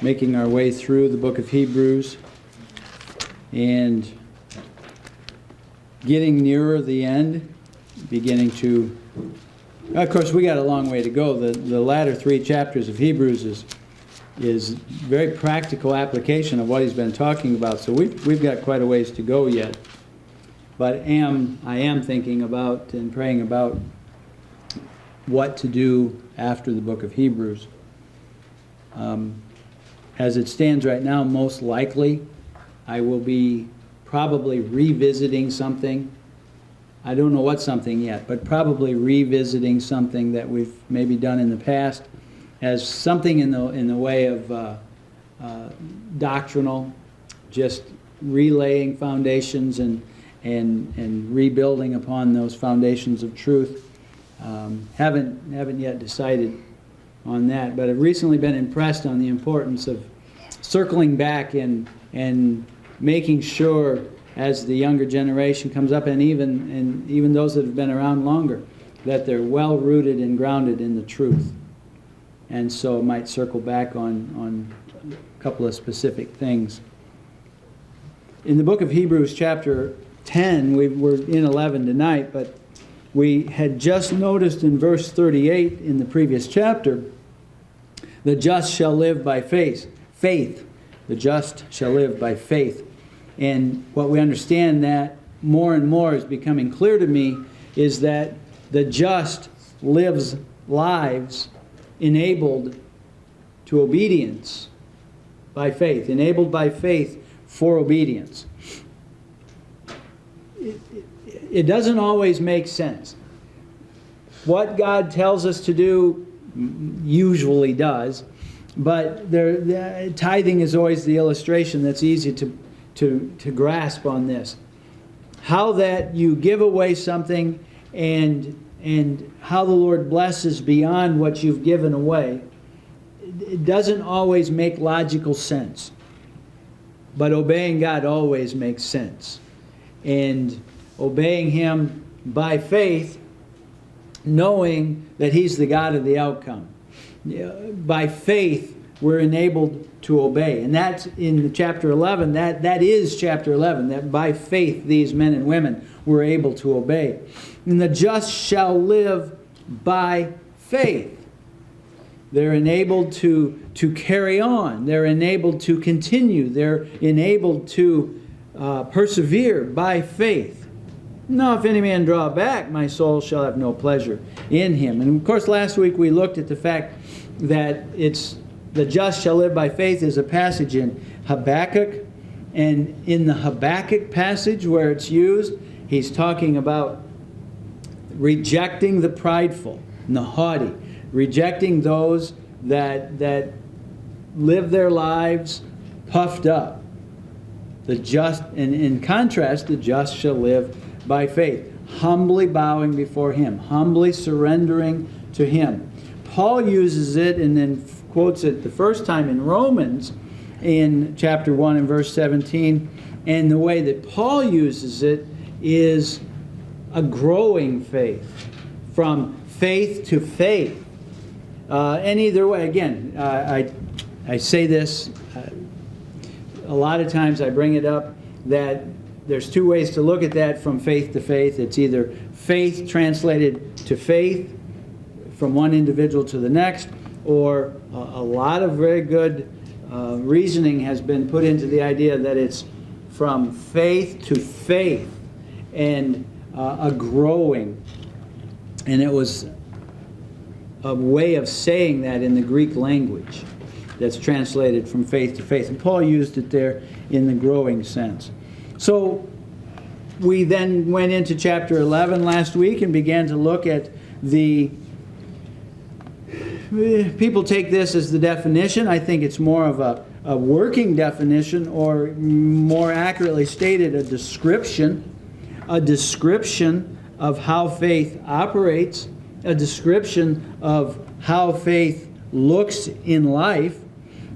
making our way through the book of Hebrews and getting nearer the end, beginning to... Of course, we got a long way to go. The latter 3 chapters of Hebrews is very practical application of what he's been talking about. So we've got quite a ways to go yet. But I am thinking about and praying about what to do after the book of Hebrews. As it stands right now, most likely I will be probably revisiting something. I don't know what something yet, but probably revisiting something that we've maybe done in the past as something in the way of doctrinal, just relaying foundations and rebuilding upon those foundations of truth. Haven't yet decided on that, but I've recently been impressed on the importance of circling back and making sure as the younger generation comes up, and even those that have been around longer, that they're well rooted and grounded in the truth. And so I might circle back on a couple of specific things. In the book of Hebrews chapter 10, we're in 11 tonight, but we had just noticed in verse 38 in the previous chapter, the just shall live by faith. The just shall live by faith. And what we understand that more and more is becoming clear to me is that the just lives lives enabled to obedience by faith, enabled by faith for obedience. It doesn't always make sense. What God tells us to do usually does, but tithing is always the illustration that's easy to grasp on this. How that you give away something and how the Lord blesses beyond what you've given away, it doesn't always make logical sense. But obeying God always makes sense. And obeying Him by faith, knowing that He's the God of the outcome. By faith, we're enabled to obey. And that's in chapter 11. That is chapter 11. That by faith, these men and women were able to obey. And the just shall live by faith. They're enabled to carry on. They're enabled to continue. They're enabled to persevere by faith. Now, if any man draw back, my soul shall have no pleasure in him. And of course, last week we looked at the fact that it's the just shall live by faith is a passage in Habakkuk. And in the Habakkuk passage where it's used, he's talking about rejecting the prideful and the haughty, rejecting those that live their lives puffed up. The just, and in contrast, the just shall live by faith, humbly bowing before Him, humbly surrendering to Him. Paul uses it and then quotes it the first time in Romans in chapter 1 and verse 17. And the way that Paul uses it is a growing faith, from faith to faith. And either way, again, I say this, a lot of times I bring it up that there's 2 ways to look at that from faith to faith. It's either faith translated to faith from one individual to the next, or a lot of very good reasoning has been put into the idea that it's from faith to faith and a growing. And it was a way of saying that in the Greek language that's translated from faith to faith. And Paul used it there in the growing sense. So we then went into chapter 11 last week and began to look at the... People take this as the definition. I think it's more of a working definition, or more accurately stated, a description of how faith operates, a description of how faith looks in life.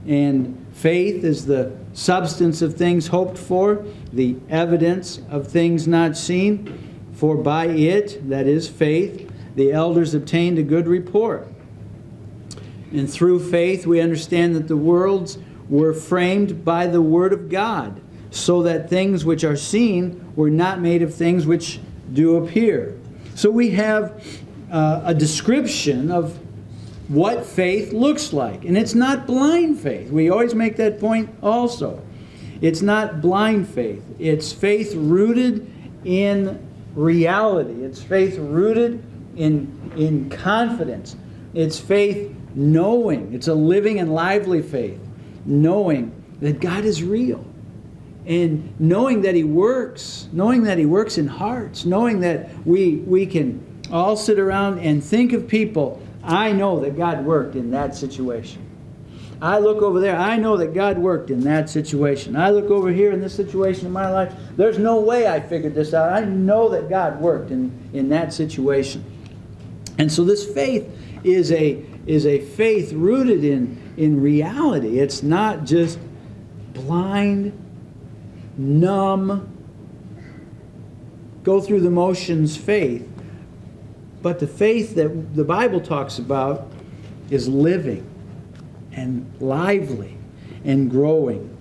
And faith is the substance of things hoped for, the evidence of things not seen. For by it, that is faith, the elders obtained a good report. And through faith we understand that the worlds were framed by the Word of God, so that things which are seen were not made of things which do appear. So we have a description of what faith looks like. And it's not blind faith. We always make that point also. It's not blind faith. It's faith rooted in reality. It's faith rooted in confidence. It's faith knowing. It's a living and lively faith. Knowing that God is real. And knowing that He works. Knowing that He works in hearts. Knowing that we can all sit around and think of people. I know that God worked in that situation. I look over there. I know that God worked in that situation. I look over here in this situation in my life. There's no way I figured this out. I know that God worked in that situation. And so this faith is a faith rooted in reality. It's not just blind, numb, go through the motions faith. But the faith that the Bible talks about is living and lively and growing.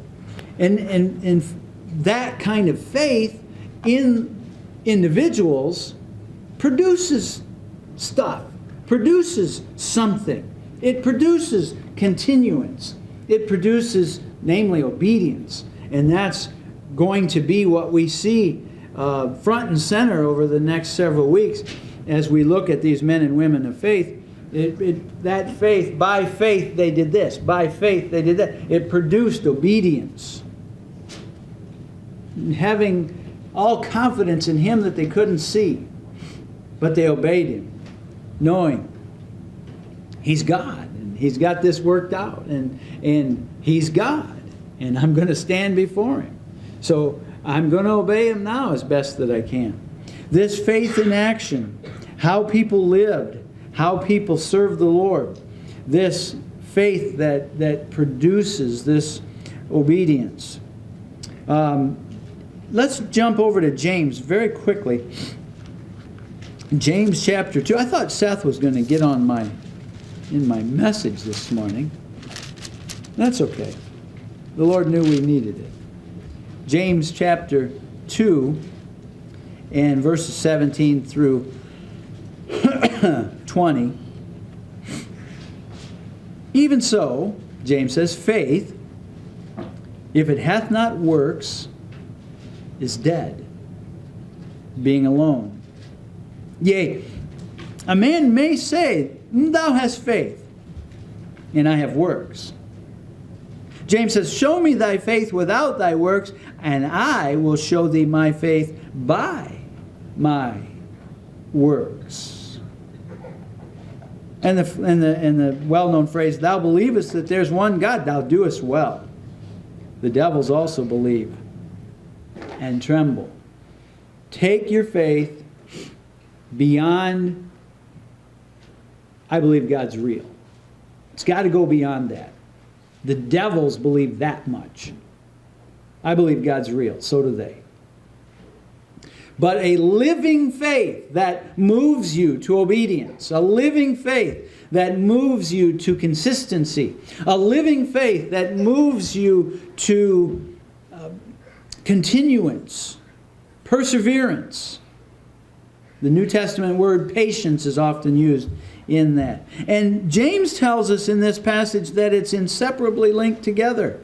And that kind of faith in individuals produces stuff, produces something. It produces continuance. It produces, namely, obedience. And that's going to be what we see front and center over the next several weeks as we look at these men and women of faith. That faith, by faith they did this, by faith they did that. It produced obedience. Having all confidence in Him that they couldn't see, but they obeyed Him, knowing He's God, and He's got this worked out, and He's God, and I'm going to stand before Him. So I'm going to obey Him now as best that I can. This faith in action, how people lived, how people served the Lord, this faith that produces this obedience. Let's jump over to James very quickly. James chapter 2. I thought Seth was going to get on in my message this morning. That's okay. The Lord knew we needed it. James chapter 2 and verses 17 through 20. Even so, James says, faith, if it hath not works, is dead, being alone. Yea, a man may say, thou hast faith, and I have works. James says, show me thy faith without thy works, and I will show thee my faith by my works. And the well-known phrase, thou believest that there's one God, thou doest well. The devils also believe and tremble. Take your faith beyond, I believe God's real. It's got to go beyond that. The devils believe that much. I believe God's real. So do they. But a living faith that moves you to obedience, a living faith that moves you to consistency, a living faith that moves you to continuance, perseverance. The New Testament word patience is often used in that. And James tells us in this passage that it's inseparably linked together.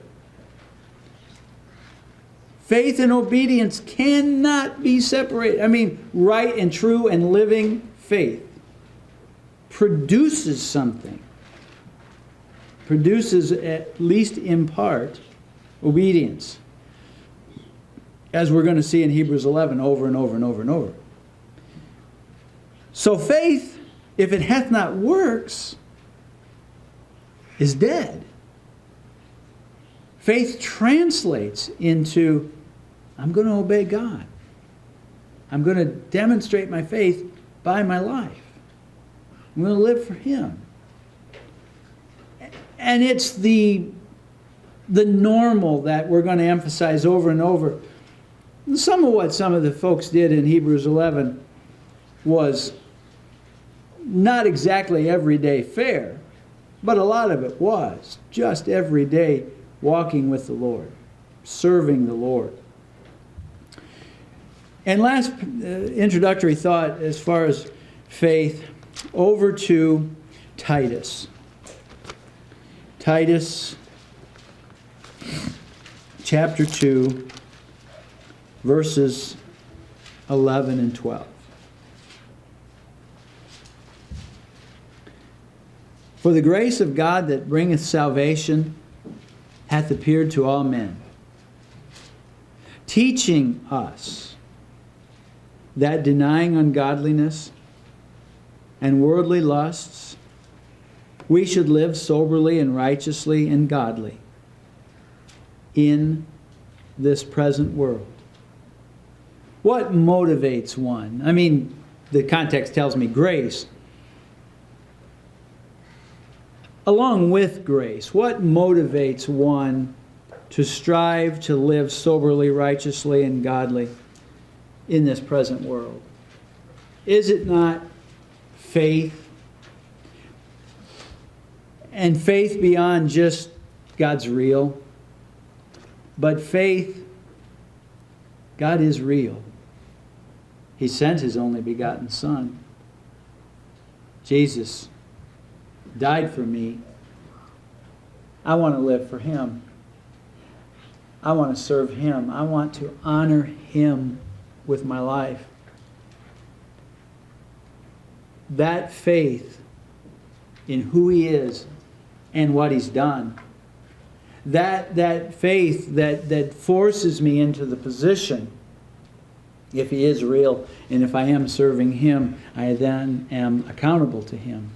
Faith and obedience cannot be separated. I mean, right and true and living faith produces something. Produces, at least in part, obedience. As we're going to see in Hebrews 11 over and over and over and over. So faith, if it hath not works, is dead. Faith translates into, I'm going to obey God. I'm going to demonstrate my faith by my life. I'm going to live for Him. And it's the normal that we're going to emphasize over and over. And some of what some of the folks did in Hebrews 11 was not exactly everyday fare, but a lot of it was just everyday walking with the Lord, serving the Lord. And last introductory thought as far as faith, over to Titus. Titus chapter 2, verses 11 and 12. For the grace of God that bringeth salvation hath appeared to all men, teaching us that denying ungodliness and worldly lusts, we should live soberly and righteously and godly in this present world. What motivates one? I mean, the context tells me grace. Along with grace, what motivates one to strive to live soberly, righteously, and godly in this present world? Is it not faith? And faith beyond just God's real, but faith, God is real. He sent His only begotten Son. Jesus died for me. I want to live for Him. I want to serve Him. I want to honor Him with my life. That faith in who He is and what He's done, that faith that forces me into the position, if He is real and if I am serving Him, I then am accountable to Him.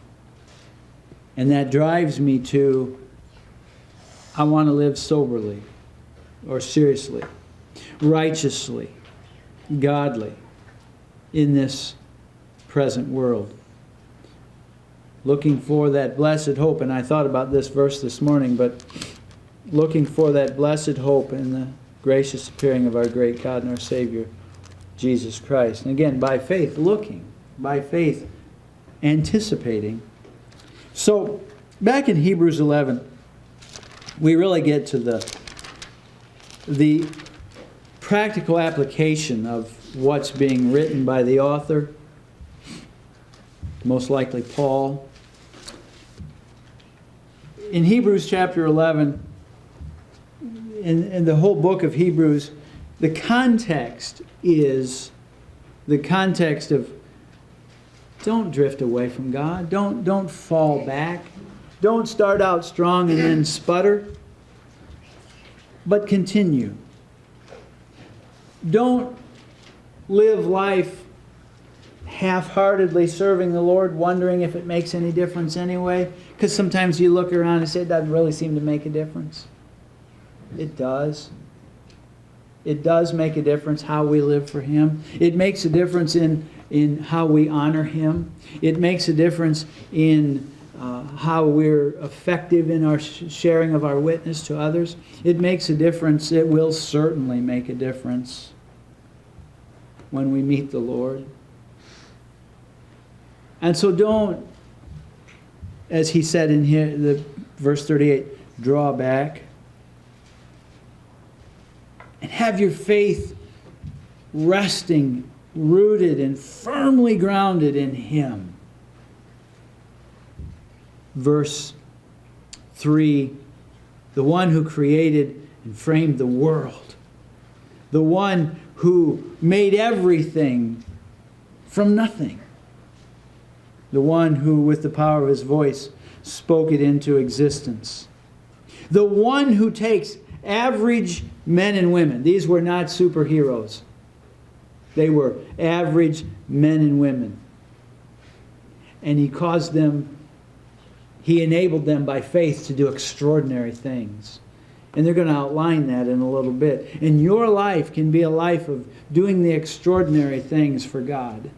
And that drives me to, I want to live soberly, or seriously, righteously, godly in this present world. Looking for that blessed hope, and I thought about this verse this morning, but looking for that blessed hope in the gracious appearing of our great God and our Savior, Jesus Christ. And again, by faith, looking, by faith, anticipating. So, back in Hebrews 11, we really get to the practical application of what's being written by the author, most likely Paul. In Hebrews chapter 11, in the whole book of Hebrews, the context is the context of don't drift away from God. Don't fall back. Don't start out strong and then sputter. But continue. Don't live life half-heartedly serving the Lord, wondering if it makes any difference anyway. Because sometimes you look around and say, it doesn't really seem to make a difference. It does. It does make a difference how we live for Him. It makes a difference in how we honor Him. It makes a difference in how we're effective in our sharing of our witness to others. It makes a difference. It will certainly make a difference when we meet the Lord. And so don't, as he said in here, the verse 38, draw back. And have your faith resting, rooted, and firmly grounded in Him. Verse 3, the one who created and framed the world. The one who made everything from nothing. The one who, with the power of His voice, spoke it into existence. The one who takes average men and women. These were not superheroes. They were average men and women. And He caused them, He enabled them by faith to do extraordinary things. And they're going to outline that in a little bit. And your life can be a life of doing the extraordinary things for God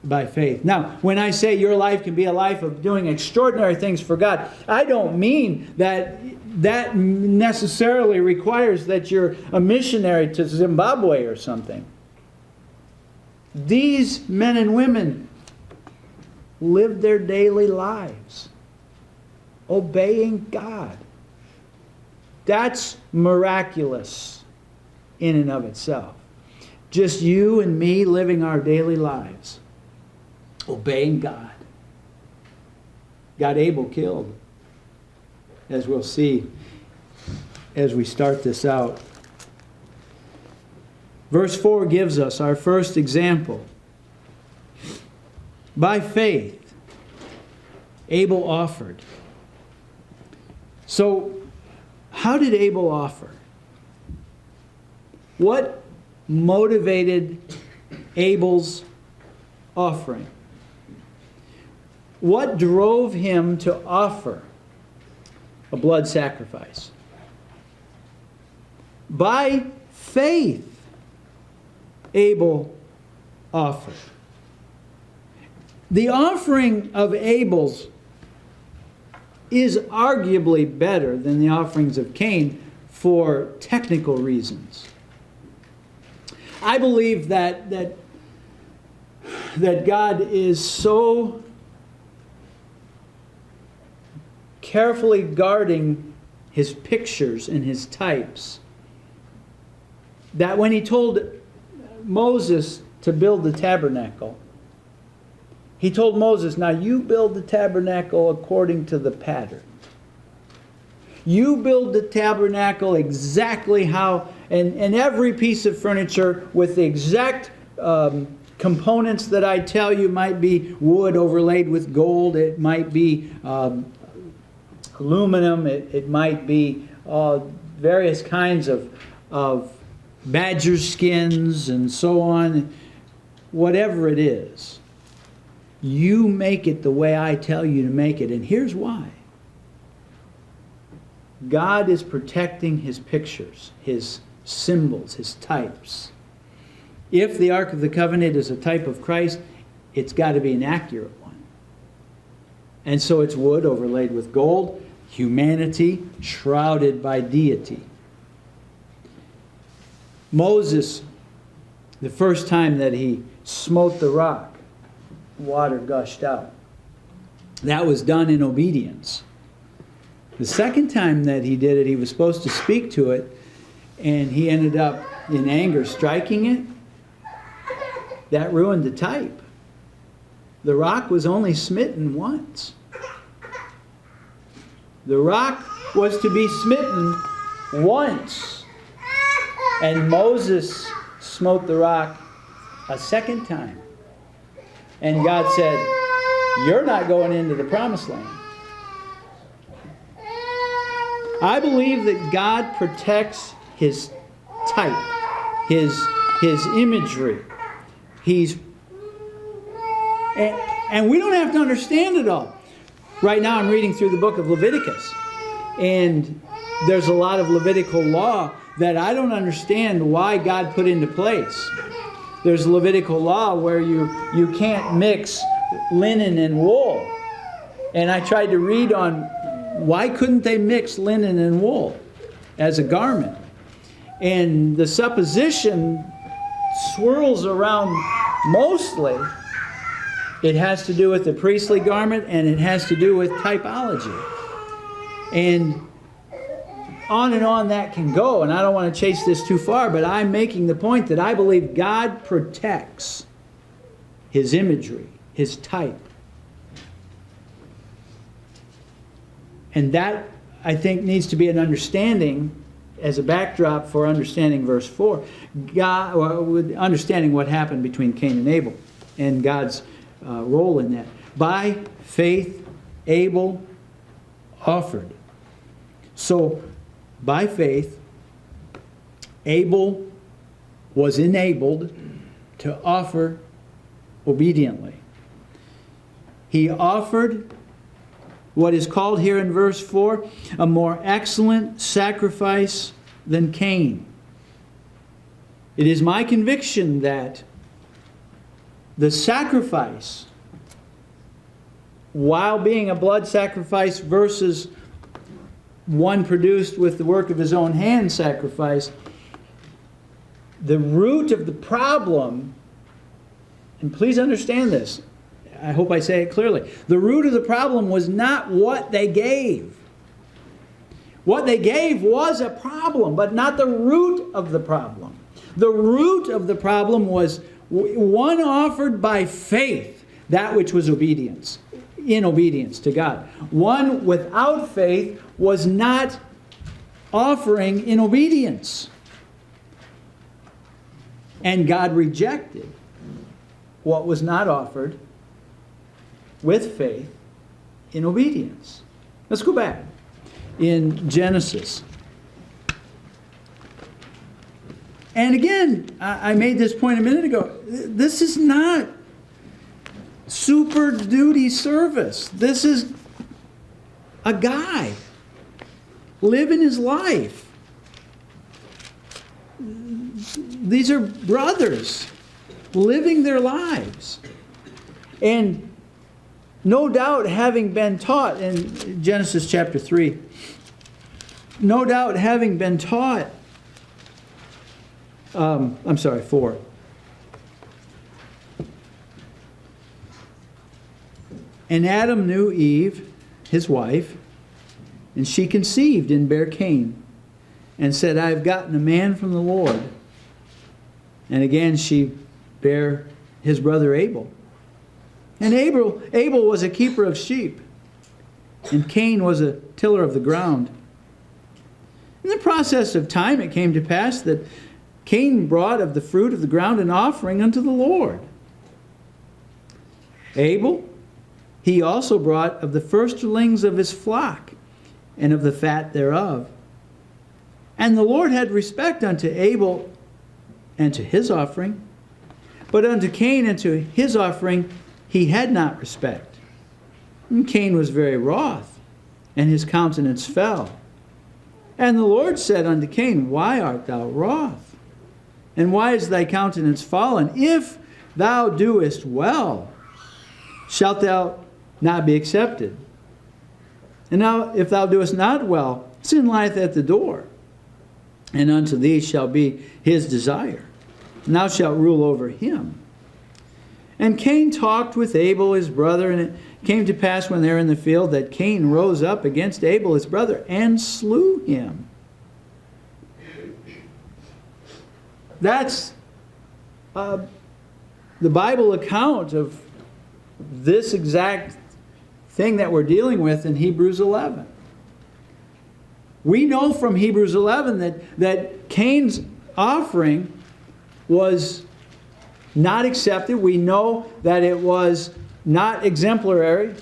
by faith. Now, when I say your life can be a life of doing extraordinary things for God, I don't mean that necessarily requires that you're a missionary to Zimbabwe or something. These men and women lived their daily lives obeying God, That's miraculous in and of itself. Just you and me living our daily lives, obeying God. Got Abel killed, as we'll see as we start this out. Verse 4 gives us our first example. By faith, Abel offered. So, how did Abel offer? What motivated Abel's offering? What drove him to offer a blood sacrifice? By faith, Abel offered. The offering of Abel's is arguably better than the offerings of Cain for technical reasons. I believe that God is so carefully guarding his pictures and his types that when he told Moses to build the tabernacle, he told Moses, now you build the tabernacle according to the pattern. You build the tabernacle exactly how, and every piece of furniture with the exact components that I tell you. Might be wood overlaid with gold. It might be aluminum. It might be various kinds of badger skins and so on. Whatever it is, you make it the way I tell you to make it. And here's why. God is protecting his pictures, his symbols, his types. If the Ark of the Covenant is a type of Christ, it's got to be an accurate one. And so it's wood overlaid with gold, humanity shrouded by deity. Moses, the first time that he smote the rock, water gushed out. That was done in obedience. The second time that he did it, he was supposed to speak to it, and he ended up in anger striking it. That ruined the type. The rock was only smitten once. The rock was to be smitten once. And Moses smote the rock a second time. And God said, you're not going into the promised land. I believe that God protects his type, his imagery. And we don't have to understand it all. Right now I'm reading through the book of Leviticus. And there's a lot of Levitical law that I don't understand why God put into place. There's Levitical law where you can't mix linen and wool. And I tried to read on why couldn't they mix linen and wool as a garment. And the supposition swirls around mostly it has to do with the priestly garment and it has to do with typology. And on that can go, and I don't want to chase this too far, but I'm making the point that I believe God protects his imagery, his type. And that, I think, needs to be an understanding as a backdrop for understanding verse 4. Understanding what happened between Cain and Abel and God's role in that. By faith, Abel offered. So, by faith, Abel was enabled to offer obediently. He offered what is called here in verse 4, a more excellent sacrifice than Cain. It is my conviction that the sacrifice, while being a blood sacrifice versus one produced with the work of his own hand sacrifice, the root of the problem, and please understand this, I hope I say it clearly, the root of the problem was not what they gave. What they gave was a problem, but not the root of the problem. The root of the problem was one offered by faith, that which was obedience, in obedience to God. One without faith was not offering in obedience. And God rejected what was not offered with faith in obedience. Let's go back. In Genesis. And again, I made this point a minute ago. This is not super duty service. This is a guy living his life. These are brothers living their lives. And no doubt having been taught in Genesis chapter 3, no doubt having been taught, 4. And Adam knew Eve, his wife, and she conceived and bare Cain, and said, I have gotten a man from the Lord. And again she bare his brother Abel. And Abel was a keeper of sheep, and Cain was a tiller of the ground. In the process of time it came to pass that Cain brought of the fruit of the ground an offering unto the Lord. Abel, he also brought of the firstlings of his flock, and of the fat thereof. And the Lord had respect unto Abel and to his offering, but unto Cain and to his offering he had not respect. And Cain was very wroth, and his countenance fell. And the Lord said unto Cain, Why art thou wroth? And why is thy countenance fallen? If thou doest well, shalt thou not be accepted. And now, if thou doest not well, sin lieth at the door, and unto thee shall be his desire, and thou shalt rule over him. And Cain talked with Abel his brother, and it came to pass when they were in the field that Cain rose up against Abel his brother and slew him. That's the Bible account of this exact thing that we're dealing with in Hebrews 11. We know from Hebrews 11 that Cain's offering was not accepted. We know that it was not exemplary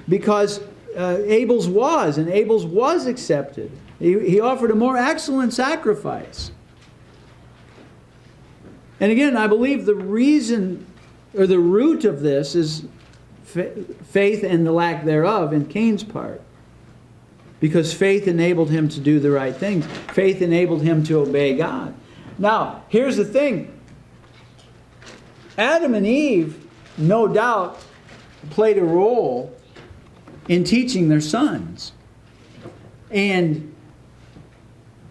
because Abel's was, and Abel's was accepted. He offered a more excellent sacrifice. And again, I believe the reason or the root of this is faith and the lack thereof in Cain's part. Because faith enabled him to do the right things. Faith enabled him to obey God. Now, here's the thing. Adam and Eve, no doubt, played a role in teaching their sons. And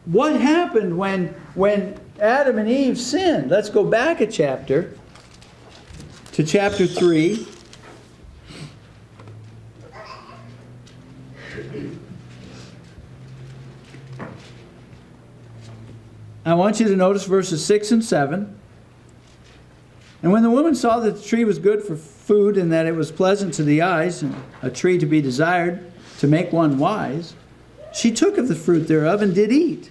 what happened when Adam and Eve sinned? Let's go back a chapter to chapter 3. I want you to notice verses 6 and 7. And when the woman saw that the tree was good for food, and that it was pleasant to the eyes, and a tree to be desired to make one wise, she took of the fruit thereof and did eat,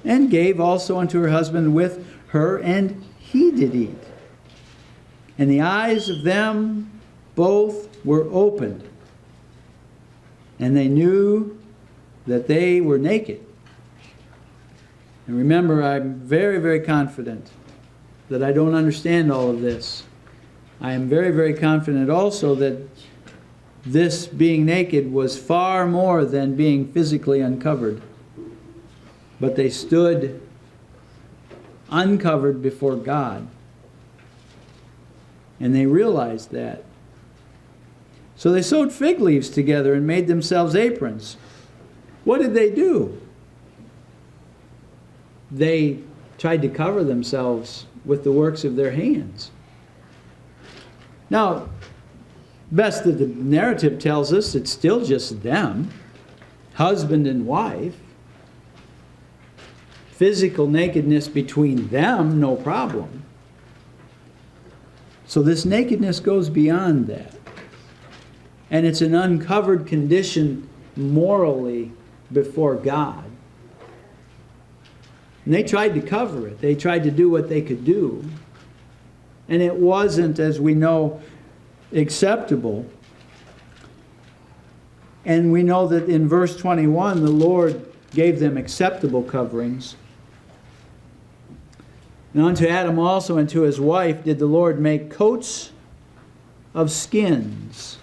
and gave also unto her husband with her, and he did eat. And the eyes of them both were opened, and they knew that they were naked. And remember, I'm very, very confident that I don't understand all of this. I am very, very confident also that this being naked was far more than being physically uncovered. But they stood uncovered before God. And they realized that. So they sewed fig leaves together and made themselves aprons. What did they do? They tried to cover themselves with the works of their hands. Now, best that the narrative tells us it's still just them. husband and wife. Physical nakedness between them, no problem. So this nakedness goes beyond that. And it's an uncovered condition morally before God. And they tried to cover it. They tried to do what they could do. And it wasn't, as we know, acceptable. And we know that in verse 21, the Lord gave them acceptable coverings. And unto Adam also and to his wife did the Lord make coats of skins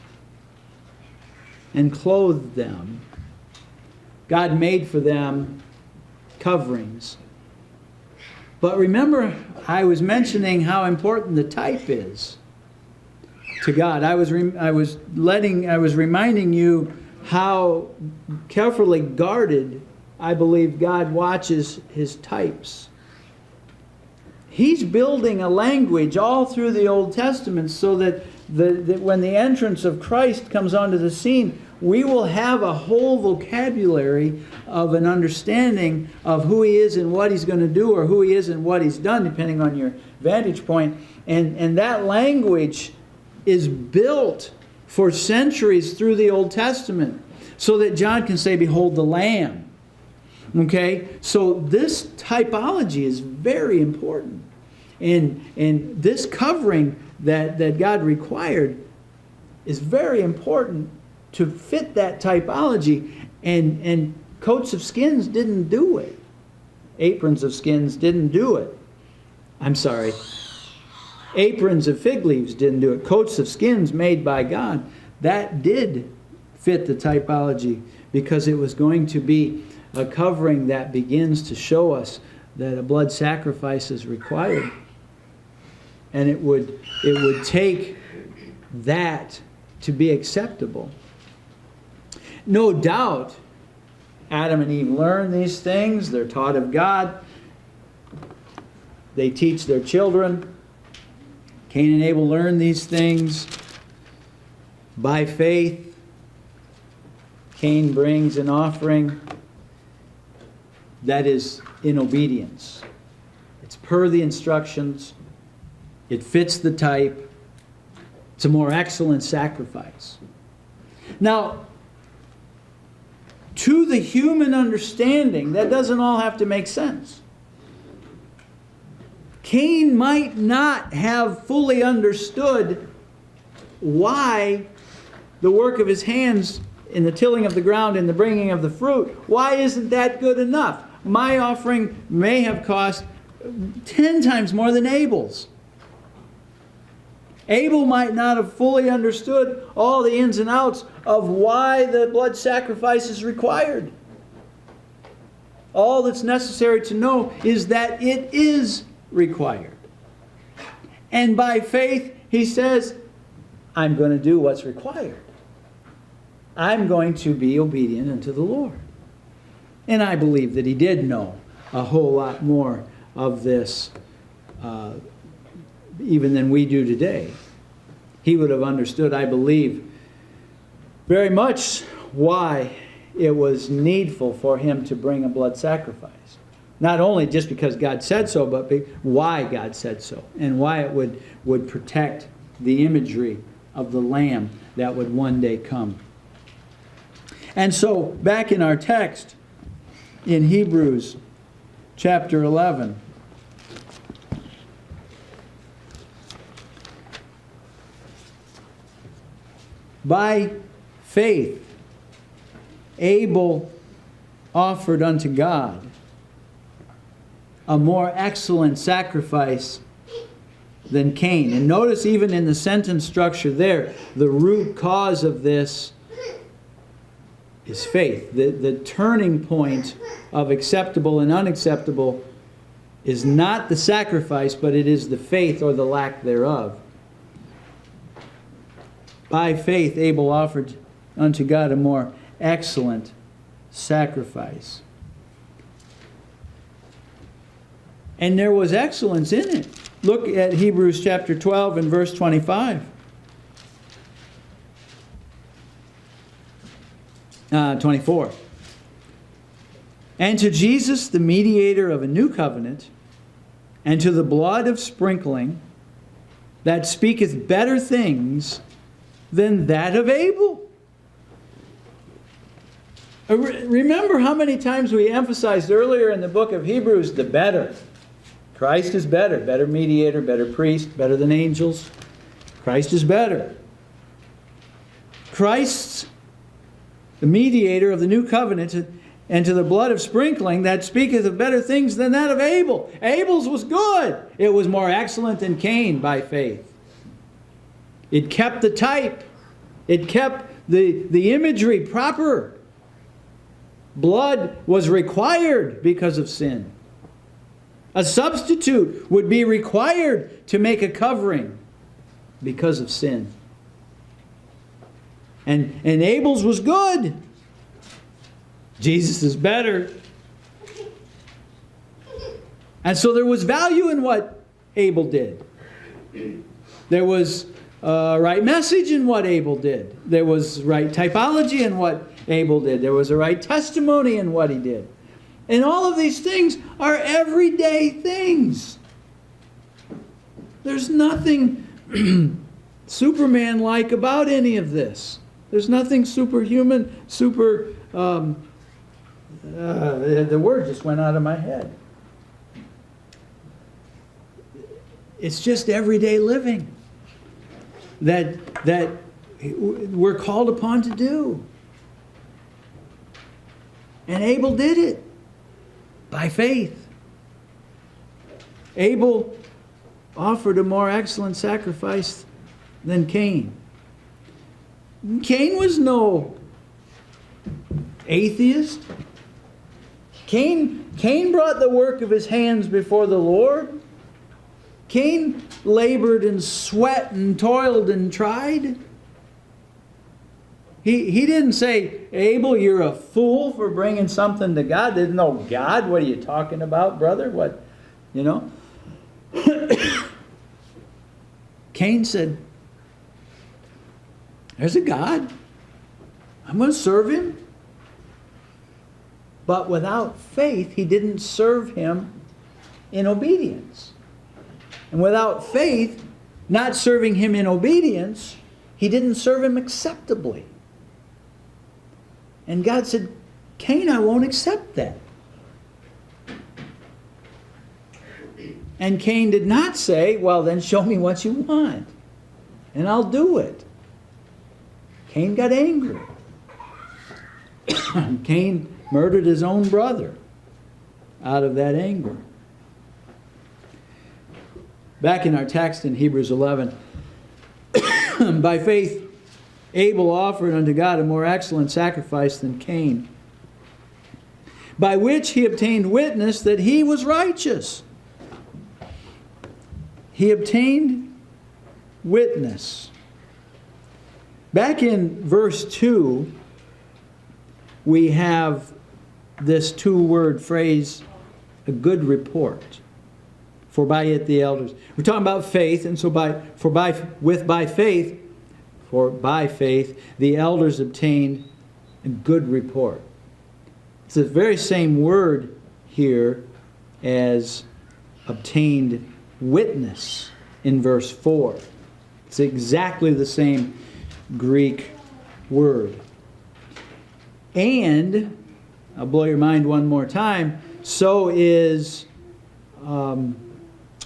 and clothed them. God made for them coverings. But remember, I was mentioning how important the type is to God. I was reminding you how carefully guarded I believe God watches His types. He's building a language all through the Old Testament so that when the entrance of Christ comes onto the scene, we will have a whole vocabulary of an understanding of who He is and what He's going to do, or who He is and what He's done, depending on your vantage point. And that language is built for centuries through the Old Testament so that John can say, "Behold the Lamb." Okay? So this typology is very important. And this covering that God required is very important to fit that typology. And coats of skins didn't do it. Aprons of skins didn't do it. I'm sorry. Aprons of fig leaves didn't do it. Coats of skins made by God, that did fit the typology, because it was going to be a covering that begins to show us that a blood sacrifice is required. And it would take that to be acceptable. No doubt, Adam and Eve learn these things. They're taught of God. They teach their children. Cain and Abel learn these things by faith. Cain brings an offering that is in obedience. It's per the instructions. It fits the type. It's a more excellent sacrifice. Now, to the human understanding, that doesn't all have to make sense. Cain might not have fully understood why the work of his hands in the tilling of the ground and the bringing of the fruit, why isn't that good enough? My offering may have cost 10 times more than Abel's. Abel might not have fully understood all the ins and outs of why the blood sacrifice is required. All that's necessary to know is that it is required. And by faith, he says, I'm going to do what's required. I'm going to be obedient unto the Lord. And I believe that he did know a whole lot more of this even than we do today. He would have understood, I believe, very much why it was needful for him to bring a blood sacrifice. Not only just because God said so, but why God said so, and why it would protect the imagery of the Lamb that would one day come. And so, back in our text, in Hebrews chapter 11, by faith, Abel offered unto God a more excellent sacrifice than Cain. And notice even in the sentence structure there, the root cause of this is faith. The turning point of acceptable and unacceptable is not the sacrifice, but it is the faith or the lack thereof. By faith, Abel offered unto God a more excellent sacrifice. And there was excellence in it. Look at Hebrews chapter 12 and verse 25. 24. And to Jesus, the mediator of a new covenant, and to the blood of sprinkling, that speaketh better things than that of Abel. Remember how many times we emphasized earlier in the book of Hebrews the better. Christ is better. Better mediator, better priest, better than angels. Christ is better. Christ's the mediator of the new covenant, and to the blood of sprinkling that speaketh of better things than that of Abel. Abel's was good. It was more excellent than Cain by faith. It kept the type. It kept the imagery proper. Blood was required because of sin. A substitute would be required to make a covering because of sin. And Abel's was good. Jesus is better. And so there was value in what Abel did. There was right message in what Abel did. There was right typology in what Abel did. There was a right testimony in what he did. And all of these things are everyday things. There's nothing Superman-like about any of this. There's nothing superhuman, the word just went out of my head. It's just everyday living that we're called upon to do. And Abel did it by faith. Abel offered a more excellent sacrifice than Cain. Cain was no atheist. Cain brought the work of his hands before the Lord. Cain labored and sweat and toiled and tried. He didn't say, Abel, you're a fool for bringing something to God. There's no God. What are you talking about, brother? What, you know? Cain said, there's a God. I'm going to serve him. But without faith, he didn't serve him in obedience. And without faith, not serving him in obedience, he didn't serve him acceptably. And God said, Cain, I won't accept that. And Cain did not say, well, then show me what you want, and I'll do it. Cain got angry. Cain murdered his own brother out of that anger. Back in our text in Hebrews 11, by faith, Abel offered unto God a more excellent sacrifice than Cain, by which he obtained witness that he was righteous. He obtained witness. Back in verse 2, we have this two-word phrase, a good report. For by it the elders. We're talking about faith, and so by faith, the elders obtained a good report. It's the very same word here as obtained witness in verse 4. It's exactly the same Greek word. And, I'll blow your mind one more time, so is,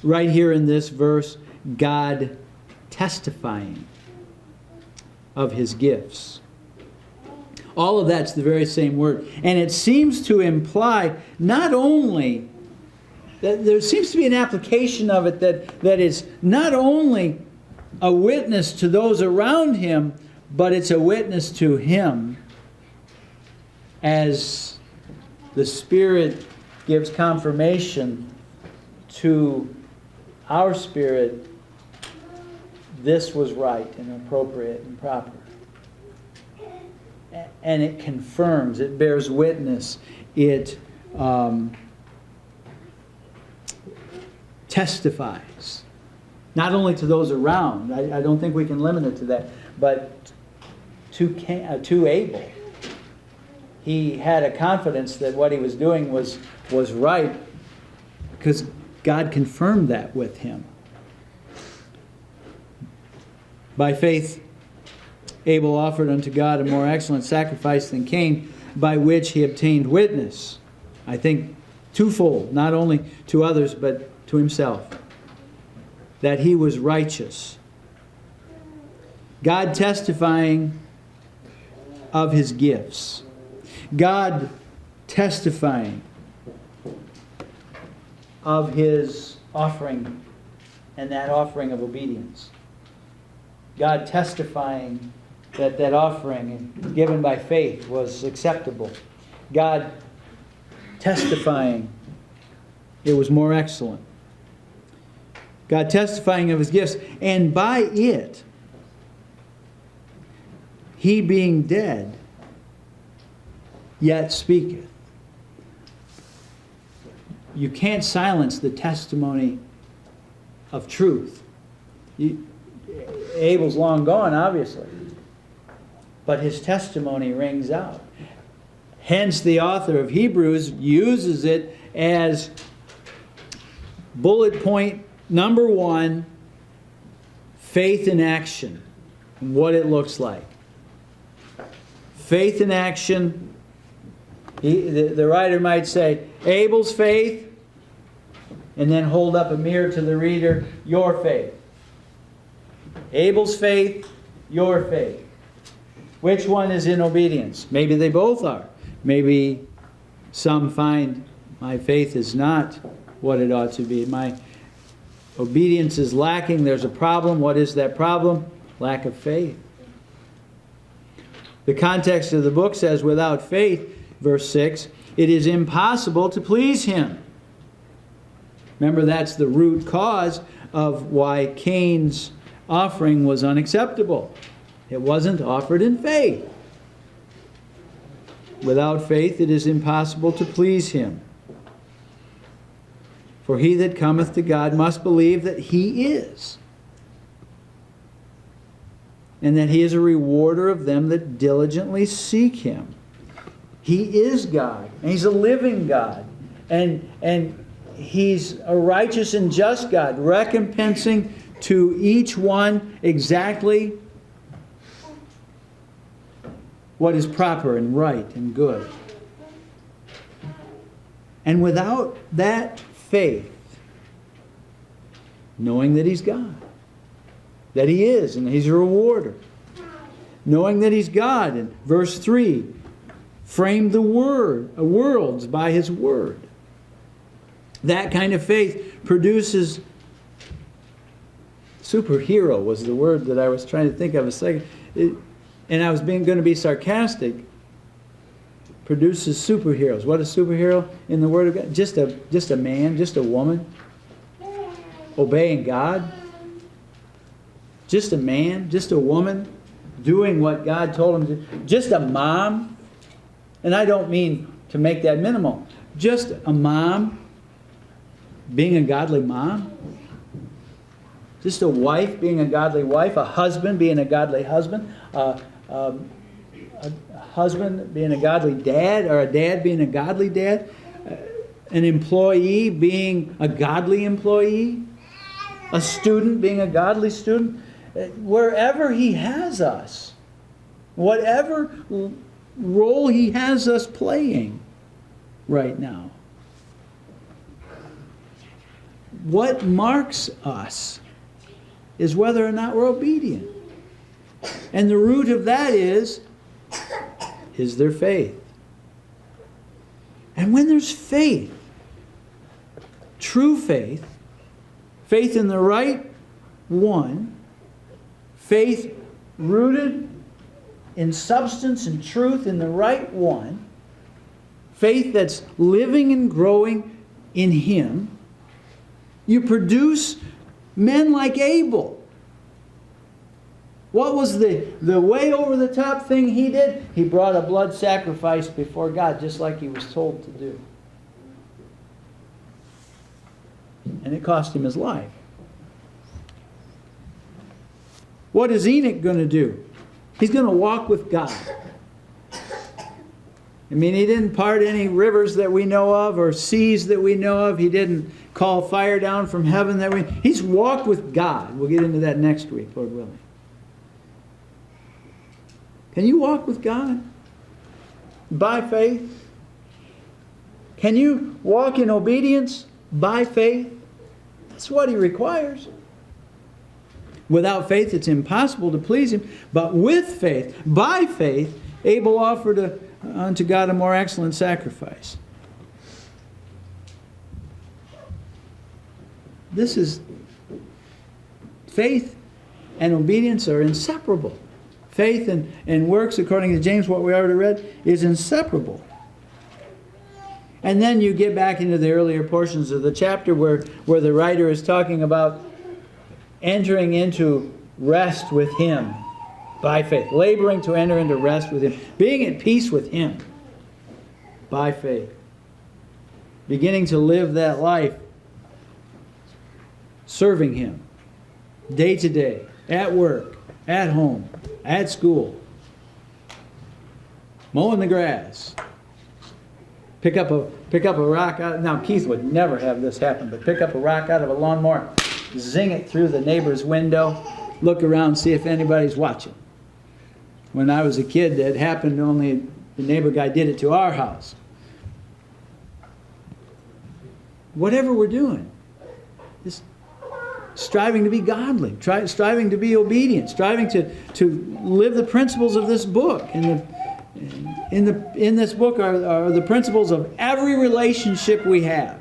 right here in this verse, God testifying of his gifts. All of that's the very same word. And it seems to imply not only that there seems to be an application of it that is not only a witness to those around him, but it's a witness to him as the Spirit gives confirmation to our spirit, this was right and appropriate and proper. And it confirms, it bears witness, it testifies. Not only to those around, I don't think we can limit it to that, but to Abel. he had a confidence that what he was doing was right, because God confirmed that with him. By faith, Abel offered unto God a more excellent sacrifice than Cain, by which he obtained witness. I think twofold, not only to others, but to himself, that he was righteous. God testifying of his gifts. God testifying of his offering, and that offering of obedience. God testifying that that offering given by faith was acceptable. God testifying it was more excellent. God testifying of his gifts, and by it, he being dead, yet speaketh. You can't silence the testimony of truth. Abel's long gone, obviously, but his testimony rings out. Hence, the author of Hebrews uses it as bullet point number 1, faith in action, and what it looks like. Faith in action. The writer might say, Abel's faith, and then hold up a mirror to the reader, your faith. Abel's faith, your faith. Which one is in obedience? Maybe they both are. Maybe some find my faith is not what it ought to be. My obedience is lacking. There's a problem. What is that problem? Lack of faith. The context of the book says, without faith, verse 6, it is impossible to please him. Remember, that's the root cause of why Cain's offering was unacceptable. It wasn't offered in faith. Without faith, it is impossible to please him. For he that cometh to God must believe that he is, and that he is a rewarder of them that diligently seek him. He is God, and he's a living God, and he's a righteous and just God, recompensing to each one exactly what is proper and right and good. And without that faith, knowing that he's God, that he is, and he's a rewarder, knowing that he's God, in verse 3, framed the worlds by his word. That kind of faith produces superhero was the word that I was trying to think of a second. And I was going to be sarcastic. Produces superheroes. What is superhero in the Word of God? Just a man, just a woman, obeying God. Just a man, just a woman, doing what God told him to do. Just a mom. And I don't mean to make that minimal. Just a mom, being a godly mom. Just a wife being a godly wife. A husband being a godly husband. A husband being a godly dad, or a dad being a godly dad. An employee being a godly employee. A student being a godly student. Wherever he has us, whatever role he has us playing right now, what marks us is whether or not we're obedient. And the root of that is there faith? And when there's faith, true faith, faith in the right one, faith rooted in substance and truth in the right one, faith that's living and growing in him, you produce men like Abel. What was the way over the top thing he did? He brought a blood sacrifice before God, just like he was told to do. And it cost him his life. What is Enoch going to do? He's going to walk with God. I mean, he didn't part any rivers that we know of or seas that we know of. He didn't call fire down from heaven that we... He's walked with God. We'll get into that next week, Lord willing. Can you walk with God by faith? Can you walk in obedience by faith? That's what He requires. Without faith, it's impossible to please Him. But with faith, by faith, Abel offered unto God a more excellent sacrifice. This is... Faith and obedience are inseparable. Faith and works, according to James, what we already read, is inseparable. And then you get back into the earlier portions of the chapter where the writer is talking about entering into rest with Him by faith. Laboring to enter into rest with Him. Being at peace with Him by faith. Beginning to live that life serving Him day to day, at work, at home, at school, mowing the grass. Pick up a rock out. Now Keith would never have this happen, but pick up a rock out of a lawnmower, zing it through the neighbor's window, look around, see if anybody's watching. When I was a kid, that happened, only the neighbor guy did it to our house. Whatever we're doing, just striving to be godly, striving to be obedient, striving to live the principles of this book. In this book are the principles of every relationship we have.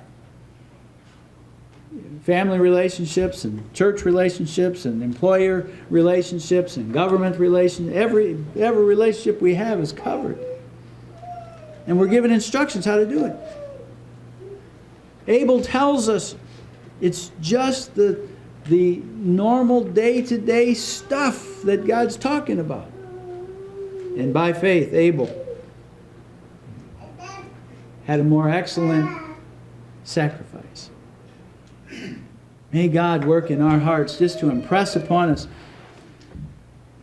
Family relationships and church relationships and employer relationships and government relations. Every relationship we have is covered. And we're given instructions how to do it. Abel tells us it's just the normal day-to-day stuff that God's talking about. And by faith, Abel had a more excellent sacrifice. May God work in our hearts just to impress upon us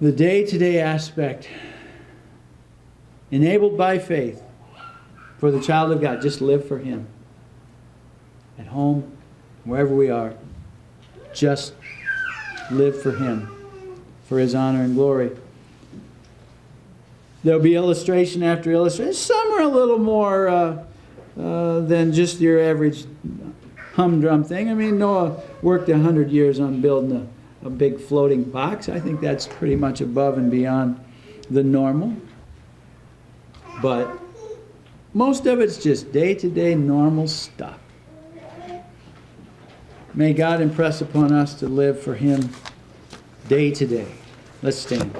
the day-to-day aspect enabled by faith for the child of God. Just live for Him. At home, wherever we are, just live for Him, for His honor and glory. There'll be illustration after illustration. Some are a little more than just your average humdrum thing. I mean, Noah worked 100 years on building a big floating box. I think that's pretty much above and beyond the normal. But most of it's just day-to-day normal stuff. May God impress upon us to live for Him day to day. Let's stand.